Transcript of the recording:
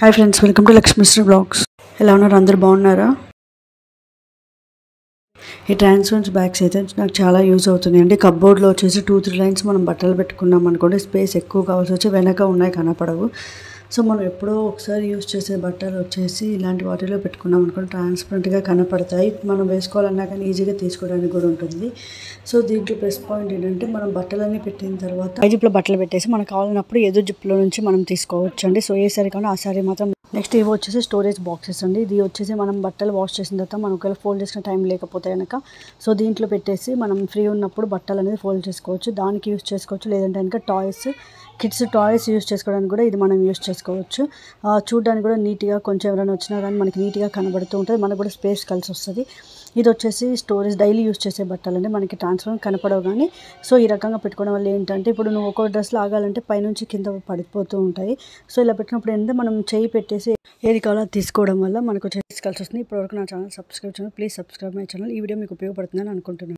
Hi friends, welcome to Lakshmisri blogs. ఎలా ఉన్నారు? అందరూ బాగున్నారా? ఈ ట్రాన్స్పరెన్స్ బ్యాగ్స్ అయితే నాకు చాలా యూజ్ అవుతుంది అండి. కప్బోర్డ్లో వచ్చేసి 2-3 లైన్స్ మనం బట్టలు పెట్టుకున్నాం అనుకోండి, స్పేస్ ఎక్కువ కావాల్సి వచ్చి వెనక ఉన్నాయి కనపడవు. సో మనం ఎప్పుడో ఒకసారి యూజ్ చేసే బట్టలు వచ్చేసి ఇలాంటి వాటిలో పెట్టుకున్నాం అనుకోండి, ట్రాన్స్పరెంట్గా కనపడతాయి. మనం వేసుకోవాలన్నా కానీ ఈజీగా తీసుకోవడానికి కూడా ఉంటుంది. సో దీంట్లో ప్లస్ పాయింట్ ఏంటంటే, మనం బట్టలన్నీ పెట్టిన తర్వాత పై జిప్లో బట్టలు పెట్టేసి మనకు కావాలన్నప్పుడు ఎదురు జిప్లో నుంచి మనం తీసుకోవచ్చు అండి. సో ఏ సారీ కావాలో ఆ సారీ మాత్రం. నెక్స్ట్ ఇవి వచ్చేసి స్టోరేజ్ బాక్సెస్ అండి. ఇది వచ్చేసి మనం బట్టలు వాష్ చేసిన తర్వాత మనం ఒకవేళ ఫోల్డ్ చేసిన టైం లేకపోతే కనుక సో దీంట్లో పెట్టేసి మనం ఫ్రీ ఉన్నప్పుడు బట్టలు అనేది ఫోల్డ్ చేసుకోవచ్చు, దానికి యూజ్ చేసుకోవచ్చు. లేదంటే కనుక టాయ్స్, కిడ్స్ టాయ్స్ యూజ్ చేసుకోవడానికి కూడా ఇది మనం యూజ్ చేసుకోవచ్చు. చూడడానికి కూడా నీట్గా, కొంచెం ఎవరైనా వచ్చినా కానీ మనకి నీట్గా కనబడుతూ ఉంటుంది, మనకు కూడా స్పేస్ కలిసి వస్తుంది. ఇది వచ్చేసి స్టోరేజ్, డైలీ యూజ్ చేసే బట్టలు అండి. మనకి ట్రాన్స్పరెంట్ కనపడవు కానీ సో ఈ రకంగా పెట్టుకోవడం వల్ల ఏంటంటే, ఇప్పుడు నువ్వు ఒక డ్రెస్లో ఆగాలంటే పైనుంచి కింద పడిపోతూ ఉంటాయి. సో ఇలా పెట్టినప్పుడు ఏంటంటే మనం చేయి పెట్టేసి ఏది కావాలో తీసుకోవడం వల్ల మనకు కలిసి వస్తుంది. ఇప్పటివరకు నా ఛానల్ సబ్స్క్రైబ్ చేయండి. Please subscribe my channel. ఈ వీడియో మీకు ఉపయోగపడుతుందని అనుకుంటున్నాను.